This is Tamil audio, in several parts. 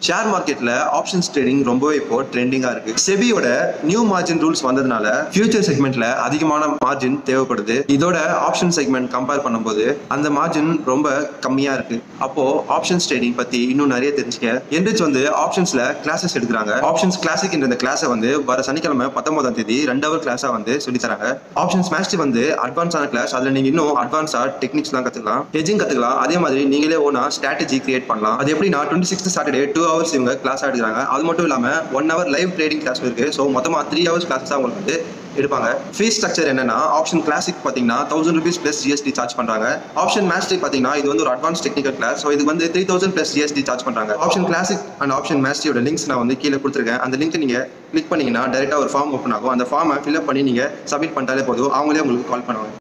ஷேர் மார்க்கெட்ல ஆப்ஷன்ஸ் ட்ரேடிங் ரொம்பவே இப்போ ட்ரெண்டிங்கா இருக்கு. செபியோட நியூ மார்ஜின் ரூல்ஸ் வந்ததுனால ஃபியூச்சர் செக்மெண்ட்ல அதிகமான மார்ஜின் தேவைப்படுது. இதோட ஆப்ஷன் செக்மெண்ட் கம்பேர் பண்ணும்போது அந்த மார்ஜின் ரொம்ப கம்மியா இருக்கு. அப்போ ஆப்ஷன்ஸ் ட்ரேடிங் பத்தி இன்னும் நிறைய தெரிஞ்சுக்க என்ரிச் வந்து ஆப்ஷன்ஸ்ல கிளாஸஸ் எடுக்கிறாங்க. ஆப்ஷன்ஸ் கிளாசிக் என்ற கிளாஸை வந்து வர சனிக்கிழமை 19ஆம் தேதி 2 ஹவர் கிளாஸா வந்து சொல்லி தராங்க. ஆப்ஷன்ஸ் மாஸ்டர் வந்து அட்வான்ஸான கிளாஸ். அதுல நீங்க இன்னும் அட்வான்ஸா டெக்னிக்ஸ் தான் கத்துக்கலாம், ஹெட்ஜிங் கத்துக்கலாம். அதே மாதிரி நீங்களே ஓனா ஸ்ட்ராட்டஜி கிரியேட் பண்ணலாம். அது எப்படின்னா 26th சாட்டர்டே 2 hours இவங்க கிளாஸ் எடுக்கிறாங்க. அது மட்டும் இல்லாம 1 hour லைவ் ட்ரேடிங் கிளாஸ் இருக்கு. ஸோ மொத்தமா 3 hours கிளாஸ் தான் உங்களுக்கு வந்து எடுப்பாங்க. ஃபீஸ் ஸ்ட்ரக்சர் என்னன்னா ஆப்ஷன் கிளாசிக் பாத்தீங்கன்னா 1000 rupees plus GST சார்ஜ் பண்றாங்க. ஆப்ஷன் மாஸ்டர் பாத்தீங்கன்னா இது வந்து ஒரு அட்வான்ஸ் டெக்னிக்கல் கிளாஸ். ஸோ இது வந்து 3000 plus GST சார்ஜ் பண்றாங்க. ஆப்ஷன் கிளாசிக் அண்ட் ஆப்ஷன் மாஸ்டரோட லிங்க்ஸ் நான் வந்து கீழே கொடுத்துருக்கேன். அந்த லிங்க் நீங்க கிளிக் பண்ணீங்கன்னா டைரக்டா ஒரு ஃபார்ம் ஓப்பன் ஆகும். அந்த ஃபார்மை ஃபில்அப் பண்ணி நீங்க சப்மிட் பண்ணிட்டாலே போதும், அவங்களே உங்களுக்கு கால் பண்ணுவாங்க.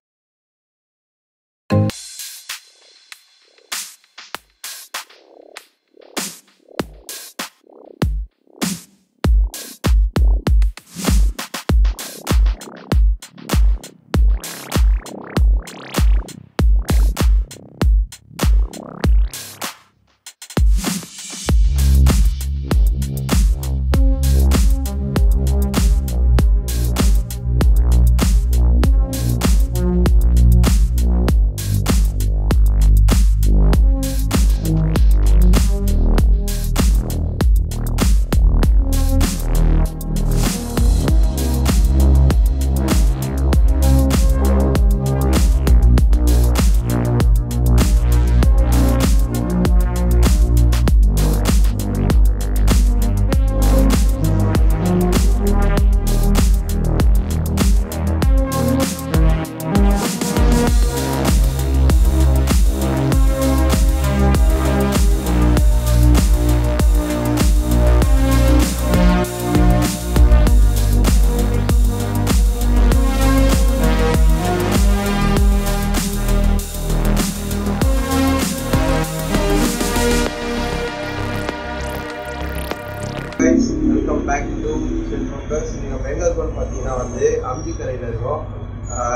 Welcome back to focus. நீங்கள் எங்கே இருக்கோன்னு பார்த்தீங்கன்னா வந்து அம்பிக்கரையில் இருக்கோம்.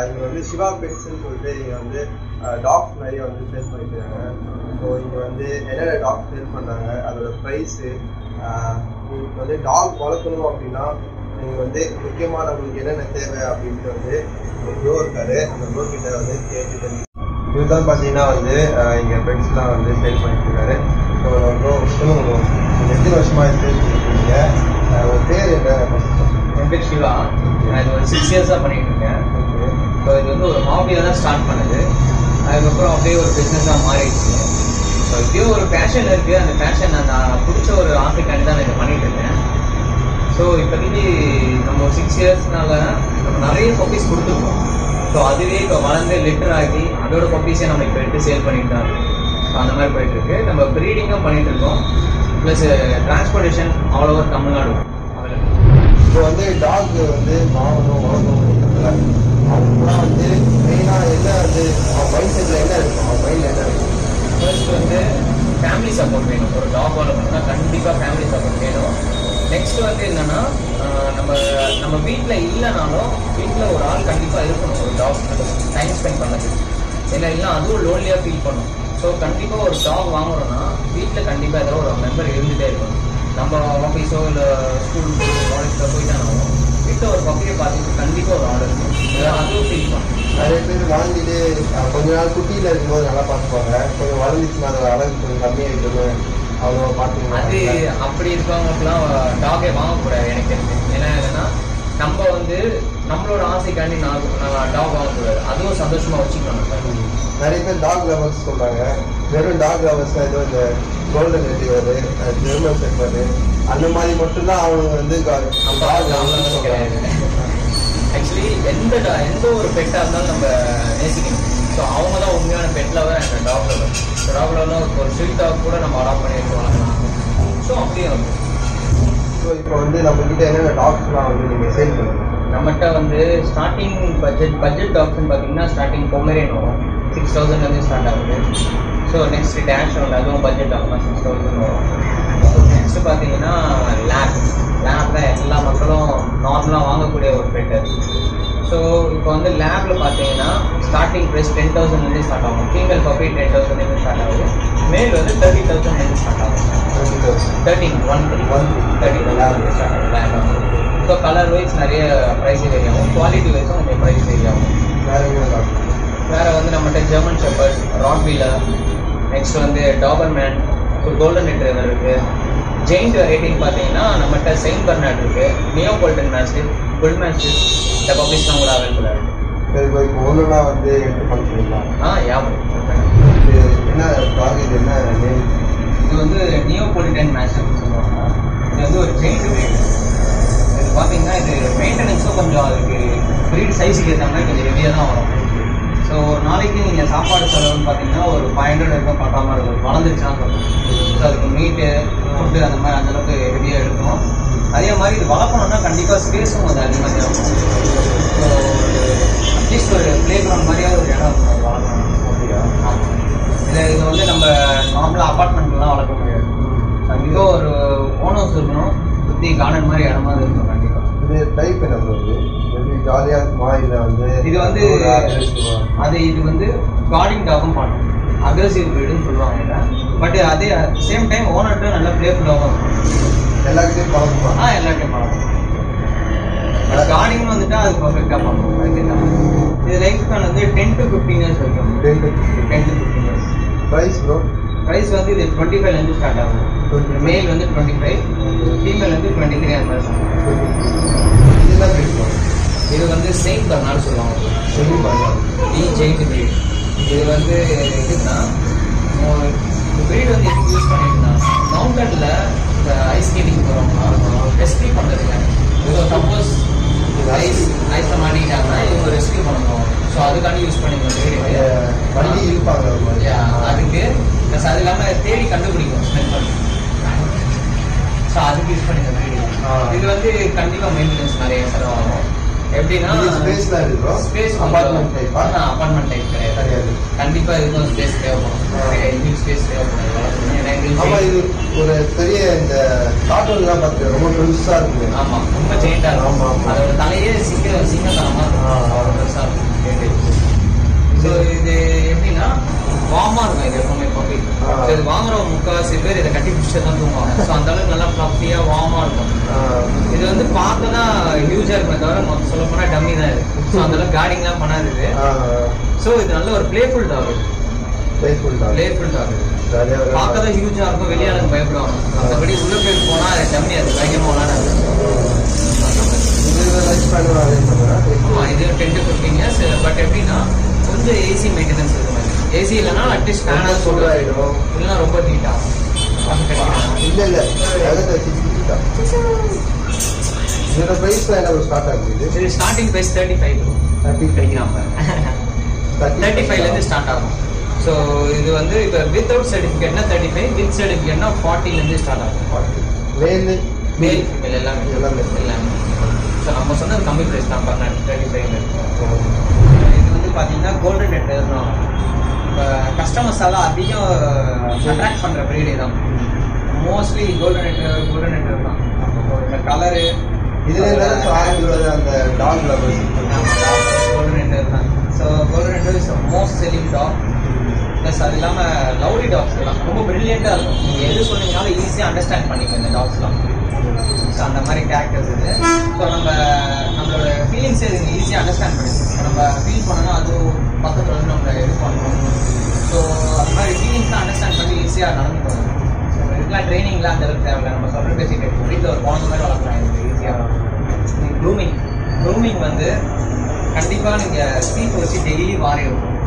இங்கே வந்து சிவா பெட்ஸ்ன்னு சொல்லிட்டு இங்கே வந்து டாக்ஸ் நிறைய வந்து சேல் பண்ணிக்கிறாங்க. ஸோ இங்கே வந்து என்னென்ன டாக்ஸ் சேல் பண்ணுறாங்க, அதோட ப்ரைஸு, உங்களுக்கு வந்து டாக் வளர்க்கணும் அப்படின்னா நீங்கள் வந்து முக்கியமாக நம்மளுக்கு என்னென்ன தேவை அப்படின்ட்டு வந்து ஒரு ப்ரோ இருக்காரு. அந்த ப்ரோ கிட்ட வந்து கேட்டுட்டு இவர் தான் பார்த்தீங்கன்னா வந்து இங்கே பெட்ஸ்லாம் வந்து சேல் பண்ணிட்டு இருக்காரு. ஸோ ப்ரோ சொல்லுங்க, எத்தனை வருஷமாக சேல் பண்ணிருக்கீங்க, உங்கள் பேர் என்ன? என் பேர் சிவா. நான் இது ஒரு 6 years பண்ணிட்டு இருக்கேன். ஸோ இது வந்து ஒரு ஹாபியாக தான் ஸ்டார்ட் பண்ணுது. அதுக்கப்புறம் அப்படியே ஒரு பிஸ்னஸாக மாறிடுச்சு. ஸோ இப்படியே ஒரு பேஷன் இருக்குது. அந்த பேஷன் நான் பிடிச்ச ஒரு ஆசைக்காண்டி தான் நான் இதை பண்ணிட்டு இருக்கேன். ஸோ இப்போதைக்கு நம்ம 6 yearsனால நம்ம நிறைய பப்பீஸ் கொடுத்துருக்கோம். ஸோ அதுவே இப்போ வளர்ந்து லிட்டர் ஆகி அதோட பப்பீஸே நம்ம இப்போ எடுத்து சேல் பண்ணிட்டு தான் இருக்கோம். ஸோ அந்த மாதிரி போயிட்டுருக்கு. நம்ம ப்ரீடிங்கும் பண்ணிட்டு இருக்கோம், plus transportation all over Tamil Nadu. இப்போ வந்து டாக் வந்து வாங்கணும் வளர்க்கணும்ல, அவங்களாம் வந்து மெயினாக என்ன வந்து அவங்க மைண்ட் செட்டில் என்ன இருக்கும், அவங்க மைண்டில் என்ன இருக்கும்? ஃபர்ஸ்ட் வந்து ஃபேமிலி சப்போர்ட் வேணும். ஒரு டாக் வளர்க்கணும்னா கண்டிப்பாக ஃபேமிலி சப்போர்ட் வேணும். நெக்ஸ்ட் வந்து என்னென்னா நம்ம வீட்டில் இல்லைனாலும் வீட்டில் ஒரு ஆள் கண்டிப்பாக இருக்கணும், ஒரு டாக் டைம் ஸ்பெண்ட் பண்ணது. இல்லைன்னா அதுவும் லோன்லியாக ஃபீல் பண்ணும். ஸோ கண்டிப்பாக ஒரு டாக் வாங்குறோன்னா வீட்டில் கண்டிப்பாக ஏதோ ஒரு மெம்பர் இருந்துகிட்டே இருக்கணும். நம்ம ஆஃபீஸோ இல்லை ஸ்கூலுக்கு காலேஜில் போயிட்டாலும் வீட்டில் ஒரு பப்பியை பார்த்துட்டு கண்டிப்பாக ஒரு ஆள் இருக்கும். அதுவும் ஃபீல் பண்ணும். நிறைய பேர் வாங்கிட்டு கொஞ்ச நாள் குட்டியில் இருக்கும்போது நல்லா பார்த்துப்பாங்க, கொஞ்சம் வளர்ந்துச்சுன்னா அதோட அழகு கொஞ்சம் கம்மியாகிட்டு அவ்வளோ பார்த்துக்கணும். அது அப்படி இருக்கவங்களுக்குலாம் டாகே வாங்கக்கூடாது எனக்கு தெரிஞ்சு. ஏன்னா என்னன்னா நம்ம வந்து நம்மளோட ஆசைக்காண்டி நான் டாக் வாங்கக்கூடாது, அதுவும் சந்தோஷமாக வச்சுக்கணும். நிறைய பேர் டாக் லவர்ஸ் சொல்கிறாங்க, வெறும் டாக் லவர்ஸ் தான் ஏதோ இந்த கோல்டன் ரெட்ரீவர், ஜெர்மன் ஷெப்பர்டு அந்த மாதிரி மட்டும்தான் அவங்க வந்து கிடையாது. ஆக்சுவலி எந்த ஒரு பெட்டாக இருந்தாலும் நம்ம நேசிக்கணும். ஸோ அவங்க தான் உண்மையான pet lover and dog lover. Dog லவர்லாம் ஒரு ஸ்ட்ரீட் டாக் கூட நம்ம அடாப்ட் பண்ணி வச்சுக்கலாம். ஸோ அப்படியே வந்து ஸோ இப்போ வந்து நம்மக்கிட்ட என்னென்ன டாக்ஸ்லாம் வந்து நீங்கள் சேல் பண்ணுங்கள்? நம்மகிட்ட வந்து ஸ்டார்டிங் பட்ஜெட் டாக்ஸ்ன்னு பார்த்தீங்கன்னா ஸ்டார்டிங் பொமரேன் வரும், 6000 ஸ்டார்ட் ஆகுது. ஸோ நெக்ஸ்ட் டேஷ் வரும், அதுவும் பட்ஜெட் டாக் தான் 6000 வரும். நெக்ஸ்ட்டு பார்த்தீங்கன்னா லேப் தான் எல்லா மக்களும் நார்மலாக வாங்கக்கூடிய ஒரு பெட்டு. ஸோ இப்போ வந்து லேப்ல பார்த்தீங்கன்னா ஸ்டார்டிங் ப்ரைஸ் 10,000 ஸ்டார்ட் ஆகும். ஃபீமேல் பப்பி 10,000 ஸ்டார்ட் ஆகுது. மேல் வந்து 30,000 ஸ்டார்ட் ஆகும். 30,000 ஸ்டார்ட் ஆகும். ஸோ கலர் வைஸ் நிறைய ப்ரைஸ் வேரி ஆகும். குவாலிட்டி வைஸும் கொஞ்சம் ப்ரைஸ் வேரி ஆகும். வேறு வந்து நம்மகிட்ட ஜெர்மன் ஷெப்பர்ட், ராட்வீலர், நெக்ஸ்ட் வந்து டாபர்மேன், கோல்டன் ரிட்ரீவர் இருக்குது. ஜெயிண்ட் வெரைட்டின்னு பார்த்தீங்கன்னா நம்மகிட்ட செயின்ட் பெர்னார்ட் இருக்குது, நியோபோல்டன் மேஸ்டிஃப், புல் மேஸ்டிஃப், இந்த பப்பீஸ்லாம் கூட அவைலபிளாக இருக்குது. இப்போ ஒன்றுனா வந்து எடுத்து பண்ணிக்கலாம். என்ன டாக் இது என்ன நேம்? இது வந்து நியோபோலிட்டன் மேஸ்டிஃப்னு சொல்லுவாங்க. இது வந்து ஒரு ஜெயிண்ட் breed. இது பார்த்தீங்கன்னா இது மெயின்டெனன்ஸும் கொஞ்சம் அதுக்கு ப்ரீட் சைஸுக்கு ஏற்ற மாதிரி கொஞ்சம் ஹெவியாக தான் வரும். ஸோ ஒரு நாளைக்கு நீங்கள் சாப்பாடு செலவுன்னு பார்த்தீங்கன்னா ஒரு 500 இருக்கும் பட்டாமல் இருக்கும். வளர்ந்துருச்சுன்னா சொல்லுங்கள். ஸோ அதுக்கு மீட்டு ஃபுட்டு அந்த மாதிரி அந்தளவுக்கு ஹெவியாக எடுக்கணும். அதே மாதிரி இது வளர்க்கணும்னா கண்டிப்பாக ஸ்பேஸும் அது அதிகமாக தேவைப்படும். ஸோ அட்லீஸ்ட் ஒரு ப்ளே கிரவுண்ட் மாதிரியாவது ஒரு இடம் இருக்கும் அது வளர்க்கணும். அப்படியா? ஆமாம். இது வந்து நம்ம நார்மலாக அப்பார்ட்மெண்ட்லாம் வளர்க்க முடியாது. கண்டிப்பாக ஒரு ஓனர்ஸ் இருக்கணும், சுற்றி கார்டன் மாதிரி இடமா இருக்கணும் கண்டிப்பாக. இது டைப் என்ன வருது? ஜாலியாக இருக்குமா இல்லை வந்து இது வந்து அது இது வந்து கார்டிங் டாகும் பண்ணும். அக்ரெசிவ் ப்ரீடுன்னு சொல்லுவாங்க இதை. பட் அதே சேம் டைம் ஓனர்கிட்ட நல்லா பிளேஃபுல்லாகவும் இருக்கும். எல்லாத்தையும் பழகுமா? எல்லாத்தையும் பழகும். கார்டிங்னு வந்துட்டா அது பர்ஃபெக்டாக பண்ணுவோம். அதுக்கேற்ற இது லைஃப் ஸ்பேன் வந்து 10 to 15 years வரைக்கும். 10 to 15 years. Price bro? Price வந்து இது 25 ஸ்டார்ட் ஆகும். மேல் வந்து 25, ஃபீமேல் வந்து 23 அந்த மாதிரி. இதெல்லாம் கிடைக்கும். இது வந்து செயின்ட் பெர்னார்ட் சொல்லுவாங்க. Giant breed. இது வந்து எதுக்குன்னா பிரீட் வந்து எதுக்கு யூஸ் பண்ணிட்டுனா மவுண்டனில் இந்த ஐஸ் ஸ்கேட்டிங் போகிறோம்னா ரெஸ்க்யூ பண்ணுறதுங்க. இப்போ சப்போஸ் ஐஸில் மாட்டிக்கிட்டாங்கன்னா இவங்க ரெஸ்க்யூ பண்ணணும். ஸோ அதுக்காண்டி யூஸ் பண்ணிக்கணும். வண்டி இருப்பாங்க அதுக்கு ப்ளஸ் அது இல்லாமல் தேடி கண்டுபிடிக்கும் ஸ்மெல் பண்ணி. ஸோ அதுக்கு யூஸ் பண்ணிக்கணும். இது வந்து கண்டிப்பாக மெயின்டெனன்ஸ் நிறைய செலவாகும். எப்படின்னா ஸ்பேஸ்லாம் இருக்கும். Space apartment type. Apartment type கிடையாது. கண்டிப்பாக இதுக்கும் ஸ்பேஸ் தேவைப்படும். நிறைய ஸ்பேஸ் தேவைப்படும். ஆமாம், இது ஒரு பெரிய இந்த கார்ட்டூன்லாம் பார்த்து ரொம்ப பெருசாக இருக்குங்க. ஆமாம், ரொம்ப ஜெயிண்டாக இருக்கும். ஆமாம், அதோட தலையே சிங்கத்தனமாக இருக்கும். பெருசாக இருக்கும். ஸோ இது எப்படின்னா வார்மாக இருக்கும். இது எப்பவுமே பப்பி. இது வாங்குறவங்க முக்கால்வாசி பேர் இதை கட்டி பிடிச்சிட்டு தான் தூங்குவாங்க. ஸோ அந்த அளவுக்கு நல்லா ஃப்ளஃபியாக வார்மாக இருக்கும். இது வந்து பார்க்க தான் ஹியூஜாக இருக்குமே தவிர மொத்தம் சொல்ல போனால் டம்மி தான் இது. ஸோ அந்த அளவுக்கு கார்டிங்லாம் பண்ணாது இது. ஸோ இது நல்ல ஒரு பிளேஃபுல் டாக். பிளேஃபுல் டாக் பார்க்க தான் ஹியூஜாக இருக்கும். வெளியாளுக்கு பயப்படுவாங்க. மற்றபடி உள்ள போய் போனால் அது டம்மி, அது பயங்கரமாக விளாடாது. இது 10 to 15 years. பட் எப்படின்னா கொஞ்சம் ஏசி மெயின்டெனன்ஸ் இருக்கும். ஏசி இல்லைனா அட்லீஸ்ட் ஃபேனாக சூடாகிடும், இல்லைன்னா ரொம்ப ஹீட் ஆகும். இல்லை இதோட ப்ரைஸ்லாம் என்ன ஸ்டார்ட் ஆகுது? இது ஸ்டார்டிங் ப்ரைஸ் 35. 35லேருந்து ஸ்டார்ட் ஆகும். ஸோ இது வந்து இப்போ வித்தவுட் சர்டிஃபிகேட்னா 35, வித் சர்டிஃபிகேட்னா 40லேருந்து ஸ்டார்ட் ஆகும். மேல் ஃபீமேல் எல்லாமே. ஸோ நம்ம சொன்னது கம்மி ப்ரைஸ் தான். 35. இது வந்து பார்த்தீங்கன்னா கோல்டன் ரெட்ரீவர் தான். இப்போ கஸ்டமர்ஸால் அதிகம் அட்ராக்ட் பண்ணுற ப்ரீடே தான். மோஸ்ட்லி கோல்டன் ரெட்ரீவர் தான். இந்த கலரு இதில் அந்த டாக் லவர்ஸ் கோல்டன் ரெட்ரீவர் தான். So golden retriever is most selling dog. Plus அது இல்லாமல் லவ்லி டாக்ஸ் எல்லாம் ரொம்ப ப்ரில்லியண்ட்டாக இருக்கும். நீங்கள் எது சொன்னீங்கனாலும் ஈஸியாக அண்டர்ஸ்டாண்ட் பண்ணிக்கலாம் இந்த டாக்ஸ்லாம். ஸோ அந்த மாதிரி கேரக்டர்ஸ் இது. ஸோ நம்மளோட ஃபீலிங்ஸை இது ஈஸியாக அண்டர்ஸ்டாண்ட் பண்ணிக்கலாம். நம்ம ஃபீல் பண்ணோன்னா அது பக்கத்தில் வந்து நம்ம இது பண்ணணும். ஸோ அந்த மாதிரி ஃபீலிங்ஸ்லாம் அண்டர்ஸ்டாண்ட் பண்ணி ஈஸியாக நடந்துக்கணும். ஸோ இதுக்கெலாம் ட்ரைனிங்லாம் அந்த அளவுக்கு தேவையில்லை. நம்ம சொல்கிற பேசிட்டு வீட்டில் ஒரு குழந்தை மாதிரி வளர்க்கலாம். இது ஈஸியாக க்ரூமிங் வந்து கண்டிப்பாக நீங்கள் ஸ்பீக் வச்சு டெய்லி வாரி இருக்கும்.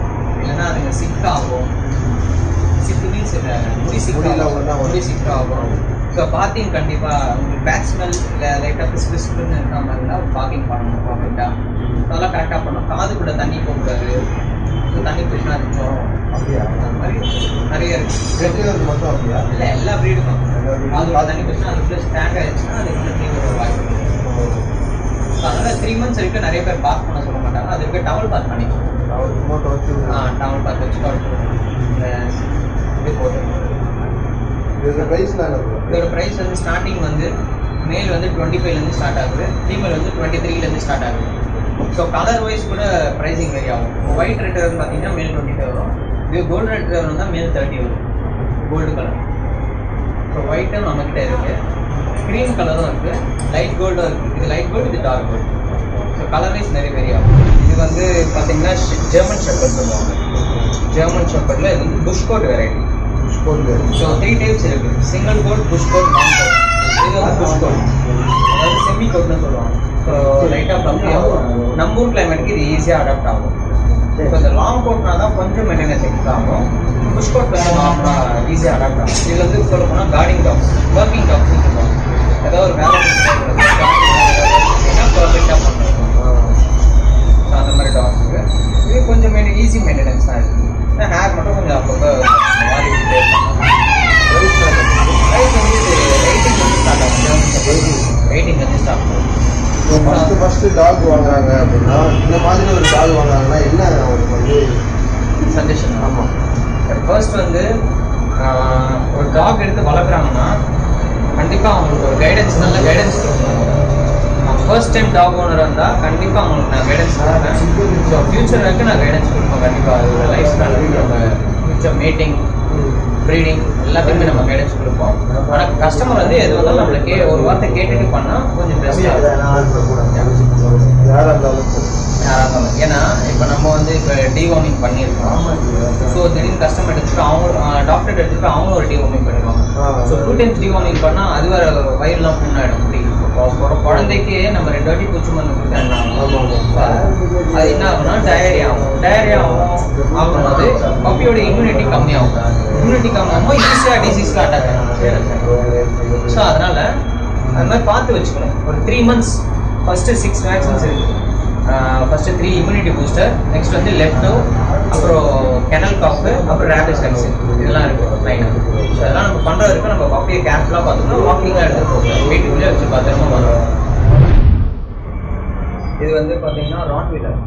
இல்லைன்னா அதுங்க சிக் ஆகும். சிக்கு மீன்ஸ் முடி சிக்காகும். ஸோ பார்க்கிங் கண்டிப்பாக உங்களுக்கு பேக் ஸ்மெல் இல்லை லைட்டாக பிஸ்பிஸ்ன்னு இருக்கிற மாதிரினா பார்க்கிங் பண்ணணும் பர்ஃபெக்டாக. அதெல்லாம் கரெக்டாக பண்ணணும். காது கூட தண்ணி போகக்கூடாது. தண்ணி போயிட்டுனா அது வரும். அப்படியா? அந்த மாதிரி நிறைய இருக்குது. மட்டும் அப்படியா? இல்லை, எல்லா ப்ரீடுக்கும் காது தண்ணி போயிடுச்சுன்னா அது ப்ளஸ் டேங்க் ஆகிடுச்சுன்னா அது வந்து க்ளீன் வாய்ப்பு. ஸோ அதனால் 3 months வரைக்கும் நிறைய பேர் பாத் பண்ண சொல்ல மாட்டாங்க. அதுக்கு டவல் பாத் பண்ணிக்கணும். டவல் பாத் வச்சு இது போட்டு. இதோட ப்ரைஸ் வந்து ஸ்டார்டிங் வந்து மேல் வந்து 25லேருந்து ஸ்டார்ட் ஆகுது. ஃபீமேல் வந்து 23லேருந்து ஸ்டார்ட் ஆகுது. ஸோ கலர் வைஸ் கூட ப்ரைஸிங் வேரி ஆகும். ஒயிட் ரெட்ரீவர் பார்த்தீங்கன்னா மேல் 25 வரும். இது கோல்டு ரெட்ரீவர் வந்தால் மேல் 30 வரும். Gold colour. ஸோ ஒயிட்டும் நம்மக்கிட்ட இருக்குது. க்ரீம் கலரும் இருக்குது. லைட் கோல்டும் இருக்குது. இது லைட் கோல்டு, இது dark gold. So colour wise நிறைய வேரி ஆகும். இது வந்து பார்த்தீங்கன்னா ஜெர்மன் ஷெப்பர்ட் சொல்லுவாங்க. ஜெர்மன் ஷெப்பர்டில் இது வந்து bush coat variety. So 3 types இருக்குது. Single coat, bush coat, long coat. இது வந்து புஷ் கோட், அதாவது செமி கோட்னு சொல்லுவாங்க. ஸோ லைட்டாக கம்மியாகும். நம்ம ஊர் கிளைமேட்டுக்கு இது ஈஸியாக அடாப்ட் ஆகும். ஸோ இந்த லாங் கோட்னா தான் கொஞ்சம் மெயின்டெனன்ஸ் எக்ஸ்ட்ரா ஆகும். புஷ் கோட் வந்து நார்மலாக ஈஸியாக அடாப்ட் ஆகும். இது வந்து சொல்ல போனால் கார்டிங் டாக்ஸ், ஒர்க்கிங் டாக்ஸ்னு சொல்லுவாங்க. ஏதாவது ஒரு வேலை பர்ஃபெக்டாக பண்ணுறோம். ஸோ அந்த மாதிரி டாக்ஸுக்கு இது கொஞ்சம் ஈஸி மெயின்டெனன்ஸ் தான் இருக்குது. ஹேர் மட்டும் கொஞ்சம் அப்பப்போ மாறி விட்டுட்டே இருப்பாங்க. ப்ரைஸ் வந்து இது 18 வந்து ஸ்டார்ட் ஆகும். 18 வந்து ஸ்டார்ட் ஆகும். ஃபர்ஸ்ட் டாக் வாங்குறாங்க அப்படின்னா இந்த மாதிரி ஒரு டாக் வாங்குறாங்கன்னா என்ன அவங்களுக்கு வந்து சஜஷன்? ஆமாம், ஃபர்ஸ்ட் வந்து ஒரு டாக் எடுத்து வளர்க்குறாங்கன்னா கண்டிப்பாக அவங்களுக்கு ஒரு கைடன்ஸ், நல்ல கைடன்ஸ் கொடுக்கணும். ஃபர்ஸ்ட் டைம் டாக் ஓனர் இருந்தால் கண்டிப்பாக அவங்களுக்கு நான் கைடன்ஸ் கொடுப்பேன். ஸோ ஃபியூச்சர் வரைக்கும் நான் கைடன்ஸ் கொடுப்பேன். கண்டிப்பாக அது ஒரு லைஃப் ஸ்டைல் நம்ம ஃபியூச்சர் மீட்டிங், ப்ரீடிங் எல்லாத்தையுமே நம்ம கைடன்ஸ் கொடுப்போம். ஆனால் கஸ்டமர் வந்து எது வந்தாலும் நம்மளுக்கு ஒரு வார்த்தை கேட்டுட்டு பண்ணால் கொஞ்சம் பெஸ்ட்டாக யாராக இருந்தாலும். ஏன்னா இப்போ நம்ம வந்து இப்போ டிவார்மிங் பண்ணியிருக்கோம். ஸோ திடீர்னு கஸ்டமர் எடுத்துகிட்டு அவங்க டாக்டர் எடுத்துகிட்டு அவங்களும் ஒரு டிவார்மிங் பண்ணிடுவாங்க. ஸோ 2 times டிவார்மிங் பண்ணால் அது வேறு வயிறுலாம் புண்ணாயிடும். ஒரு குழந்தைக்கு நம்ம 2 வாட்டி பூச்சி மருந்து கொடுத்தா அது என்ன ஆகும்னா டயரியா ஆகும். டயரியா ஆகும்போது பப்பியோட இம்யூனிட்டி கம்மியாகும். இம்யூனிட்டி கம்மியாகும்போது ஈஸியாக டிசீஸ்க்கு அட்டாக் ஆகும். ஸோ அதனால் அது மாதிரி பார்த்து வச்சுக்கணும். ஒரு 3 months ஃபஸ்ட்டு 6 வேக்சின்ஸ் இருக்குது. ஃபஸ்ட்டு 3 இம்யூனிட்டி பூஸ்டர், நெக்ஸ்ட் வந்து லெப்டோ, அப்புறம் கெனல் காஃபு, அப்புறம் ரேபிஸ் வேக்சின், இதெல்லாம் இருக்குது லைனாக. ஸோ அதெல்லாம் நம்ம பண்ணுறது இருக்குது. நம்ம பப்பியை கேர்ஃபுல்லாக பார்த்துக்கணும். வாக்கிங்காக எடுத்துகிட்டு போகணும். வீட்டுக்குள்ளே வச்சு பத்திரமா பண்ணுறோம். இது வந்து பார்த்தீங்கன்னா ராட்வீலர்.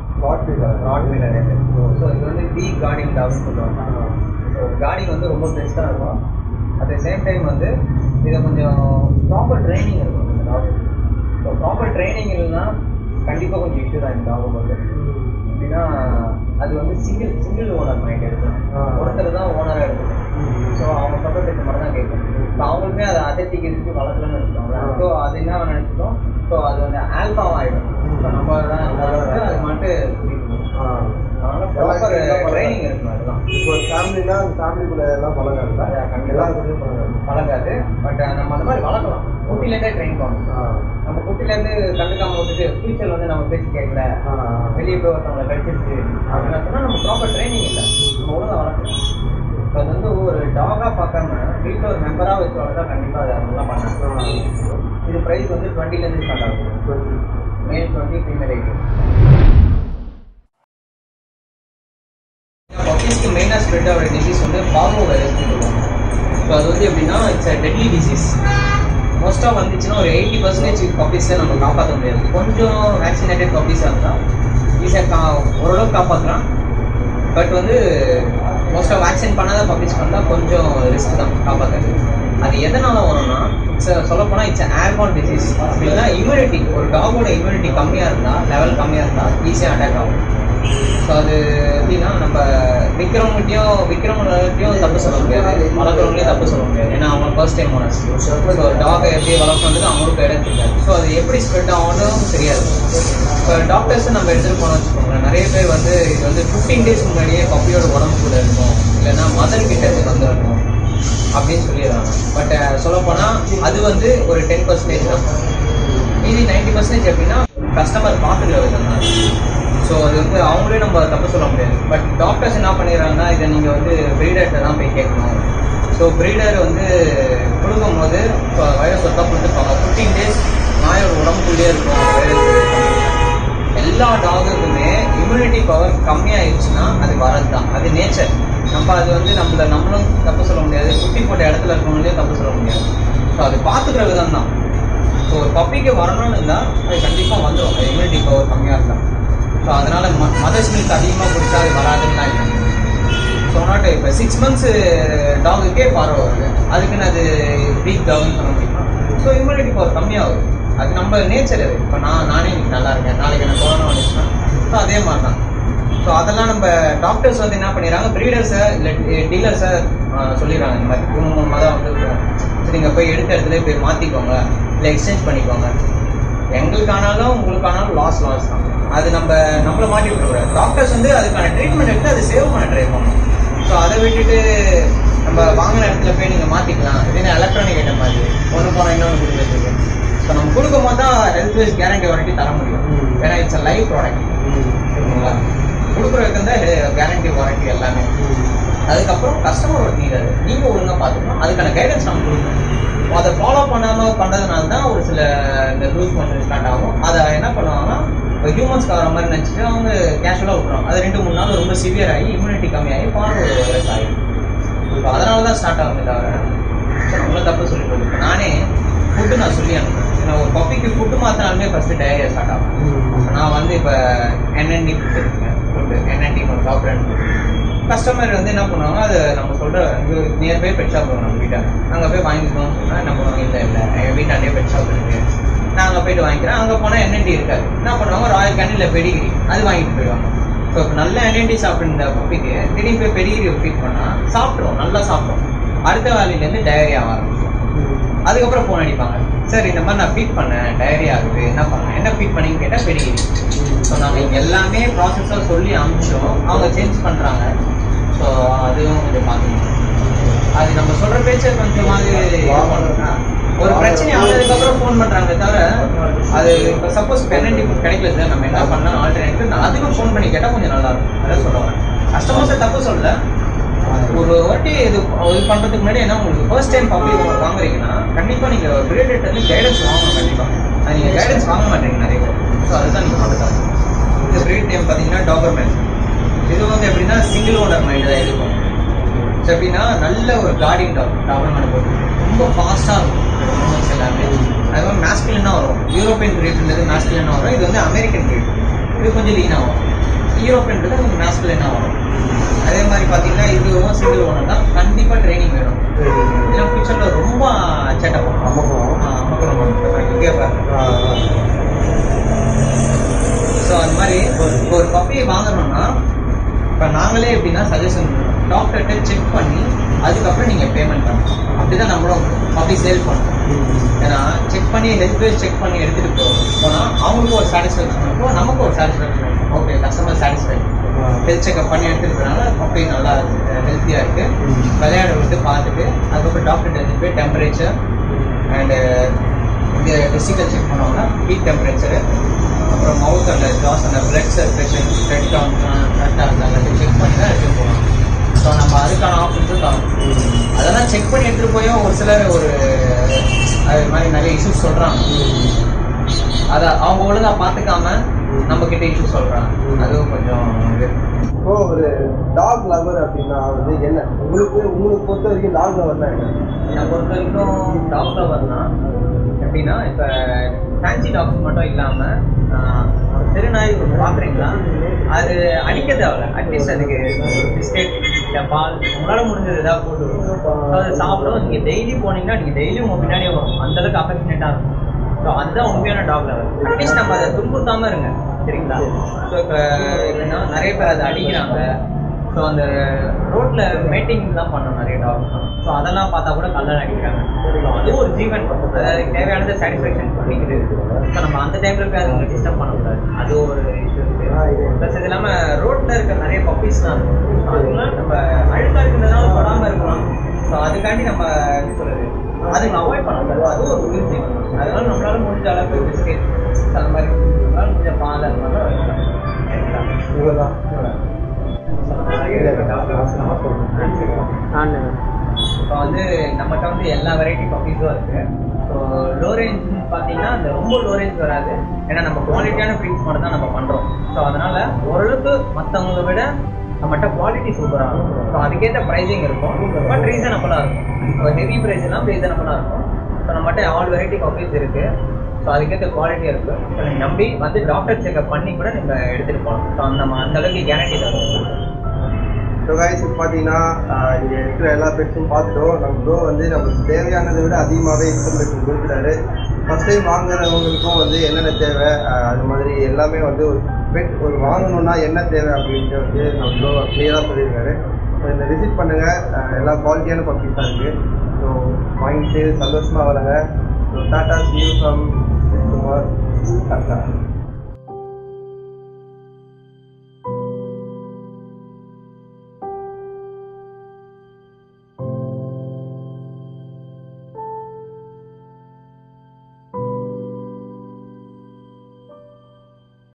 ஸோ இது வந்து டி கார்டிங் டாக்னு சொல்லுவாங்க. ஸோ கார்டிங் வந்து ரொம்ப பெஸ்ட்டாக இருக்கும். அட் த சேம் டைம் வந்து இதை கொஞ்சம் ப்ராப்பர் ட்ரைனிங் இருக்கும் இந்த டாக். ஸோ ப்ராப்பர் ட்ரைனிங் இல்லைன்னா கண்டிப்பாக கொஞ்சம் இஷ்யூ தான் இந்த டாக் வந்து. அப்படின்னா அது வந்து சிங்கிள் ஓனர் மைண்ட் எடுக்கணும். ஒருத்தர் தான் ஓனராக எடுக்கணும். ஸோ அவங்க சொல்கிறதுக்கு மட்டும் தான் கேட்கணும். ஸோ அவங்களுமே அதை அதட்டிக்கிறதுக்கு வளர்க்கலன்னு இருக்காங்க. ஸோ அது என்ன நினச்சிட்டோம். ஸோ அது வந்து ஆல்பாவாக ஆகிடும். ஸோ நம்ம தான் அது மட்டும் அதனால் ப்ராப்பர் ட்ரைனிங் இருக்கணும். அதுதான் இப்போ ஃபேமிலினா அந்த ஃபேமிலிக்குள்ள எல்லாம் பழகாது. பழகாது. பட் நம்ம அந்த மாதிரி வளர்க்கலாம். குட்டிலேருந்தே ட்ரெயின் பண்ணணும். நம்ம குட்டிலேருந்து கண்டுக்காம விட்டுட்டு ஃபியூச்சர் வந்து நம்ம பேச்சு கேட்கல, வெளியே போய் ஒருத்தவங்களை கடிச்சிருச்சு அப்படின்னு சொன்னால் நம்ம ப்ராப்பர் ட்ரைனிங் இல்லை. நம்ம ஒழுங்காக வளர்க்கணும். இப்போ அது வந்து ஒரு டாகாக பார்க்காம வீட்டில் ஒரு மெம்பராக வச்சு வளர்த்தா கண்டிப்பாக அதை நல்லா பண்ணலாம். இது ப்ரைஸ் வந்து 20லேருந்து ஸ்டார்ட் ஆகும். மேல் 20, ஃபீமேல் 18. பப்பீஸ்க்கு மெயினாக ஸ்ப்ரெட் ஆகிற டிசீஸ் வந்து பார்வோ வைரஸ்னு சொல்லுவாங்க. ஸோ அது வந்து எப்படின்னா இட்ஸ் அ டெட்லி டிசீஸ். மோஸ்ட்டாக வந்துச்சுன்னா ஒரு 80% பப்பீஸை நம்ம காப்பாற்ற முடியாது. கொஞ்சம் வேக்சினேட்டட் பப்பீஸாக இருந்தால் ஈஸியாக ஓரளவுக்கு காப்பாற்றலாம். பட் வந்து மோஸ்ட்டாக வேக்சின் பண்ணாத பப்பீஸ் வந்தால் கொஞ்சம் ரிஸ்க் தான் காப்பாற்றுறது. அது எதனால் வரும்னா சொல்லப்போனால் இட்ஸ் ஏர்பார்ன் டிசீஸ். அப்படின்னா இம்யூனிட்டி, ஒரு டாகோட இம்யூனிட்டி கம்மியாக இருந்தால், லெவல் கம்மியாக இருந்தால் ஈஸியாக அட்டாக் ஆகும். ஸோ அது எப்படின்னா நம்ம விற்கிறவங்கள்ட்டையும் தப்பு சொல்ல முடியாது, வளர்க்குறவங்களையும் தப்பு சொல்ல முடியாது. ஏன்னா அவங்க ஃபர்ஸ்ட் டைம் ஓனர்ஸ். ஸோ டாகை எப்படி வளர்க்கணுன்றது அவங்களுக்கு இடம் தெரியாது. ஸோ அது எப்படி ஸ்ப்ரெட் ஆகணும் தெரியாது. இப்போ டாக்டர்ஸை நம்ம எடுத்துகிட்டு போனோம்னு வச்சுக்கோங்களேன். நிறைய பேர் வந்து இது வந்து 15 days முன்னாடியே பப்பியோட உடம்பு கூட இருக்கும், இல்லைன்னா மதர் கிட்ட இருந்து வந்துருக்கும் அப்படின்னு சொல்லிடுறாங்க. பட் சொல்லப்போனால் அது வந்து ஒரு 10% தான். மீதி 90% எப்படின்னா கஸ்டமர் பார்த்துக்கிற விதம் தான். ஸோ அது வந்து அவங்களே நம்ம தப்பு சொல்ல முடியாது. பட் டாக்டர்ஸ் என்ன பண்ணிடுறாங்கன்னா இதை நீங்கள் வந்து ப்ரீடர்கிட்ட தான் போய் கேட்கணும். ஸோ ப்ரீடர் வந்து கொடுக்கும்போது இப்போ வைரஸ் ஒருத்தா கொடுத்துருப்பாங்க. 15 days நாயோட உடம்புக்குள்ளே இருக்கும் வைரஸ். எல்லா டாகுக்குமே இம்யூனிட்டி பவர் கம்மியாகிடுச்சுன்னா அது வரது தான், அது நேச்சர். நம்ம அது வந்து நம்மளும் தப்பு சொல்ல முடியாது, குட்டி போட்ட இடத்துல இருக்கவங்களையும் தப்பு சொல்ல முடியாது. ஸோ அது பார்த்துக்கிற விதம் தான். ஸோ ஒரு பப்பிக்கு வரணும்னு இருந்தால் அது கண்டிப்பாக வந்துடும், அது இம்யூனிட்டி பவர் கம்மியாக இருந்தால். ஸோ அதனால் மதர்ஸ் மில்க் அதிகமாக குடிச்சா அது வராதுன்னு தான் இல்லை. ஸோ நாட் இப்போ 6 months டாகுக்கே பார்வை வருது, அதுக்குன்னு அது வீக் டாகுன்னு சொல்ல முடியுமா? ஸோ இம்யூனிட்டி பவர் கம்மியாகுது. அது நம்ம நேச்சர். இப்போ நானே இன்னைக்கு நல்லா இருக்கேன், நாளைக்கு எனக்கு கொரோனா வந்துச்சுன்னா ஸோ அதே மாதிரி தான். ஸோ அதெல்லாம் நம்ம டாக்டர்ஸ் வந்து என்ன பண்ணிடுறாங்க, ப்ரீடர்ஸை இல்லை டீலர்ஸை சொல்லிடுறாங்க இந்த மாதிரி இவங்க மூலமாக தான் வந்து நீங்கள் போய் எடுத்த இடத்துல போய் மாற்றிக்கோங்க இல்லை எக்ஸ்சேஞ்ச் பண்ணிக்கோங்க. எங்களுக்கானாலும் உங்களுக்கானாலும் லாஸ் தான். அது நம்மளை மாட்டி விட்டுருக்கூடாது. டாக்டர்ஸ் வந்து அதுக்கான ட்ரீட்மெண்ட் எடுத்து அதை சேவ் பண்ண ட்ரை பண்ணணும். ஸோ அதை விட்டுட்டு நம்ம வாங்கின இடத்துல போய் நீங்கள் மாற்றிக்கலாம். இதுன்னு எலக்ட்ரானிக் ஐட்டம் மாதிரி ஒன்று போனால் இன்னொன்று கொடுக்குறதுக்கு. ஸோ நம்ம கொடுக்கும் போது தான் ஹெல்த் வைஸ் கேரண்டி வாரண்டி தர முடியும். ஏன்னா இட்ஸ் அ லைவ் ப்ராடக்ட். சரிங்களா? கொடுக்குறதுக்கு தான் கேரண்டி வாரண்டி எல்லாமே. அதுக்கப்புறம் கஸ்டமரோட நீட் அது நீங்கள் ஒழுங்காக பார்த்துக்கணும். அதுக்கான கைடன்ஸ் நம்ம கொடுக்கணும். அதை ஃபாலோ பண்ணாமல் பண்ணுறதுனால தான் ஒரு சில இந்த லூஸ் மோஷன் ஸ்டார்ட் ஆகும். அதை என்ன பண்ணுவாங்கன்னா இப்போ ஹியூமன்ஸ்க்கு வர மாதிரி நினச்சிட்டு அவங்க கேஷுவலாக விட்டுருவாங்க. அது 2-3 நாள் ரொம்ப சிவியர் ஆகி இம்யூனிட்டி கம்மியாகி பார்வை வைரஸ் ஆகிடும். இப்போ அதனால தான் ஸ்டார்ட் ஆகுது தவிர ஸோ நம்மள தப்பு சொல்லிட்டு இருக்கோம். இப்போ நானே ஃபுட்டு நான் சொல்லி அனுப்புறேன். ஏன்னா ஒரு பப்பிக்கு ஃபுட்டு மாற்றினாலுமே ஃபஸ்ட்டு டயரியா ஸ்டார்ட் ஆகும். நான் வந்து இப்போ NND ஃபுட் இருக்கேன். ஃபுட்டு NND ஒரு சாப்பிட்றேன். கஸ்டமர் வந்து என்ன பண்ணுவாங்க, அது நம்ம சொல்கிற நியர்பை பெட் ஷாப் வரும் நம்ம வீட்டை, அங்கே போய் வாங்கிக்கணும்னு சொன்னால் என்ன பண்ணுவாங்க, இல்லை எங்கள் வீட்டாண்டே பெட் ஷாப் இருக்குது, நான் அங்கே போயிட்டு வாங்கிக்கிறேன். அங்கே போனால் NND இருக்காது. என்ன பண்ணுவாங்க, ராயல் கேன் இல்லை பெடிகிரி அது வாங்கிட்டு போயிடுவாங்க. ஸோ இப்போ நல்ல NND சாப்பிட்டு பப்பிக்கு திடீர்னு போய் பெடிகிரி ஃபீட் பண்ணால் சாப்பிட்றோம், நல்லா சாப்பிட்றோம். அடுத்த வேலையிலேருந்து டயரியா ஆரம்பிக்கும். அதுக்கப்புறம் ஃபோன் அடிப்பாங்க, சார் இந்த மாதிரி நான் ஃபீட் பண்ணேன் டயரியா ஆகுது, என்ன பண்ணேன், என்ன ஃபீட் பண்ணின்னு கேட்டால் பெடிகிரி. ஸோ நாங்கள் இங்கே எல்லாமே ப்ராசஸாக சொல்லி அனுப்பிச்சோம், அவங்க சேஞ்ச் பண்ணுறாங்க. ஸோ அதுவும் கொஞ்சம் பார்க்கணும். அது நம்ம சொல்கிற பேச்சை கொஞ்சம் மாதிரி ஒரு பிரச்சனை ஆனதுக்கப்புறம் ஃபோன் பண்ணுறாங்க தவிர அது இப்போ சப்போஸ் NND கிடைக்கல சார் நம்ம என்ன பண்ணால் ஆல்டர்னேட்டிவ் நான் அதுக்கும் ஃபோன் பண்ணி கேட்டால் கொஞ்சம் நல்லாயிருக்கும். அதான் சொல்லுவாங்க. கஸ்டமர்ஸை தப்பு சொல்லல. ஒரு வாட்டி இது பண்ணுறதுக்கு முன்னாடி என்ன, உங்களுக்கு ஃபர்ஸ்ட் டைம் பப்பி வாங்குறீங்கன்னா கண்டிப்பாக நீங்கள் ப்ரீடர்கிட்ட கைடன்ஸ் வாங்கணும். கண்டிப்பாக அது நீங்கள் கைடன்ஸ் வாங்க மாட்டீங்க நிறைய பேர். ஸோ அதுதான் நீங்கள் பண்ணுறது. இந்த ப்ரீட் டைம் பார்த்தீங்கன்னா டாபர்மேன் இது வந்து எப்படின்னா சிங்கிள் ஓனர் மைண்டு தான் இருக்கும். ஸோ எப்படின்னா நல்ல ஒரு கார்டிங் டாபர்மேன் போட்டு ரொம்ப ஃபாஸ்ட்டாக இருக்கும் மூமெண்ட்ஸ் எல்லாமே. அது வந்து மேஸ்குலினாக வரும். யூரோப்பியன் ப்ரீட்ன்றது மேஸ்குலினாக வரும். இது வந்து அமெரிக்கன் ப்ரீட். இது கொஞ்சம் லீனாக வரும். யூரோப்பியன்றது கொஞ்சம் மேஸ்குலினாக வரும். அதே மாதிரி பார்த்தீங்கன்னா இதுவும் சிங்கிள் ஓனர் தான். கண்டிப்பாக ட்ரைனிங் வேணும். இதெல்லாம் ஃபியூச்சரில் ரொம்ப சேட்டை பண்ணுவோம். இங்கே பாருங்க. ஸோ அது மாதிரி ஒரு பப்பியை வாங்கணும்னா இப்போ நாங்களே எப்படின்னா சஜஷன் டாக்டர்கிட்ட செக் பண்ணி அதுக்கப்புறம் நீங்கள் பேமெண்ட் பண்ணணும். அப்படி தான் நம்மளும் பப்பி சேல் பண்ணணும். ஏன்னா செக் பண்ணி ஹெல்த் வைஸ் செக் பண்ணி எடுத்துகிட்டு போனால் அவங்களுக்கும் ஒரு சாட்டிஸ்ஃபேக்ஷன் இருக்கும், நமக்கும் ஒரு சாட்டிஸ்ஃபேக்ஷன் இருக்கும். Okay customer satisfy health checkup பண்ணி எடுத்துருக்கனால பப்பி நல்லா ஹெல்த்தியாக இருக்குது, விளையாட விட்டு பார்த்துட்டு அதுக்கப்புறம் டாக்டர்கிட்ட எடுத்து போய் டெம்பரேச்சர் அண்டு இந்த டெஸ்டிக்கல் செக் பண்ணுவாங்கன்னா ஹீட் டெம்பரேச்சரு, அப்புறம் மவுத் அந்த ஜாஸ் அந்த பிளட் சர்க்குலேஷன் பிளட் கவுண்ட் கரெக்டாக இருந்தாலும் செக் பண்ணி தான் எடுத்துகிட்டு போகலாம். ஸோ நம்ம அதுக்கான ஆப்ஷன்ஸும் தரோம். அதெல்லாம் செக் பண்ணி எடுத்துகிட்டு போயும் ஒரு சிலர் ஒரு அது மாதிரி நிறைய இஷ்யூஸ் சொல்கிறாங்க. அதை அவங்க ஒழுங்காக பார்த்துக்காம நம்மக்கிட்ட இஷ்யூஸ் சொல்கிறாங்க. அதுவும் கொஞ்சம் இது. இப்போ ஒரு டாக் லவர் அப்படின்னா வந்து என்ன உங்களுக்கு பொறுத்த வரைக்கும் டாக் லவர்னா என்ன? என்னை பொறுத்த வரைக்கும் டாக் லவர்னா எப்படின்னா இப்போ ஃபேன்சி டாக்ஸ் மட்டும் இல்லாமல் தெருநாய் பார்க்குறீங்களா, அது அடிக்க தேவையில்ல. அட்லீஸ்ட் அதுக்கு பிஸ்கெட் இல்லை பால் உங்களால் முடிஞ்சது ஏதாவது போட்டு விடுவோம். ஸோ அது சாப்பிடும். நீங்கள் டெய்லி போனீங்கன்னா நீங்கள் டெய்லியும் உங்கள் பின்னாடியே வரும். அந்தளவுக்கு அஃபெக்ஷனேட்டாக இருக்கும். ஸோ அதுதான் உண்மையான டாக் லவர். அட்லீஸ்ட் நம்ம அதை துன்புறுத்தாமல் இருங்க, சரிங்களா? ஸோ இப்போ எப்படின்னா நிறைய பேர் அதை அடிக்கிறாங்க. ஸோ அந்த ரோட்டில் மேட்டிங்லாம் பண்ணோம் நிறைய டாக்ஸ். ஸோ அதெல்லாம் பார்த்தா கூட கல்லால் அடிக்கிறாங்க. ஸோ அதுவும் ஒரு ஜீவன், அதுக்கு தேவையானதை சாட்டிஸ்ஃபேக்ஷன் பண்ணிக்குது. ஸோ நம்ம அந்த டைமில் போய் அதை டிஸ்டர்ப் பண்ணக்கூடாது. அது ஒரு இஷ்யூ இருக்குது. ப்ளஸ் இது இல்லாமல் ரோட்டில் இருக்க நிறைய பப்பீஸ்லாம் இருக்கும். ஸோ அதுலாம் நம்ம அழுக்காக இருக்கிறதுனால படாமல் இருக்கலாம். ஸோ அதுக்காண்டி நம்ம என்ன சொல்கிறது, அதுக்கு அவாய்ட் பண்ணக்கூடாது. அதுவும் ஒரு உயிர் ஜீவன். அதனால நம்மளால முடிஞ்ச அளவுக்கு பிஸ்கெட் அந்த மாதிரி நம்மளால முடிஞ்ச பால் அந்த மாதிரி வைக்கலாம். இவ்வளோதான். இப்போ வந்து நம்மகிட்ட வந்து எல்லா வெரைட்டி பப்பீஸும் இருக்குது. ஸோ லோ ரேஞ்சுன்னு பார்த்தீங்கன்னா அந்த ரொம்ப லோ ரேஞ்ச் வராது. ஏன்னா நம்ம குவாலிட்டியான ப்ரீட்ஸ் மட்டும் தான் நம்ம பண்ணுறோம். ஸோ அதனால் ஓரளவுக்கு மற்றவங்களை விட நம்மகிட்ட குவாலிட்டி சூப்பராக இருக்கும். ஸோ அதுக்கேற்ற ப்ரைஸிங் இருக்கும். பட் ரீசனபுளாக இருக்கும். இப்போ ஹெவி ப்ரைஸ்லாம் ரீசனபுளாக இருக்கும். ஸோ நம்மகிட்ட ஆல் வெரைட்டி பப்பீஸ் இருக்குது. ஸோ அதுக்கேற்ற குவாலிட்டியாக இருக்குது. ஸோ நீங்கள் நம்பி வந்து டாக்டர் செக்அப் பண்ணி கூட நீங்கள் எடுத்துகிட்டு போகலாம். ஸோ நம்ம அந்தளவுக்கு கேரண்டி தருவோம். ஸோ கைஸ் இப்போ பார்த்தீங்கன்னா இங்கே இருக்கிற எல்லா பெட்ஸும் பார்த்துட்டோம். நம்ம ப்ரோ வந்து நமக்கு தேவையானதை விட அதிகமாகவே இன்ஃபர்மேஷன் கொடுக்குறாரு. ஃபஸ்ட் டைம் வாங்குறவங்களுக்கும் வந்து என்னென்ன தேவை அது மாதிரி எல்லாமே வந்து ஒரு பெட் ஒரு வாங்கணுன்னா என்ன தேவை அப்படின்ட்டு வந்து நம்ம கிளியராக சொல்லியிருக்காரு. ஸோ இந்த விசிட் பண்ணுங்கள், எல்லா குவாலிட்டியான பப்பீஸ் தான் இருக்குது. ஸோ வாங்கிட்டு சந்தோஷமாக வளங்க. So tata, see you from Kumar. Tata.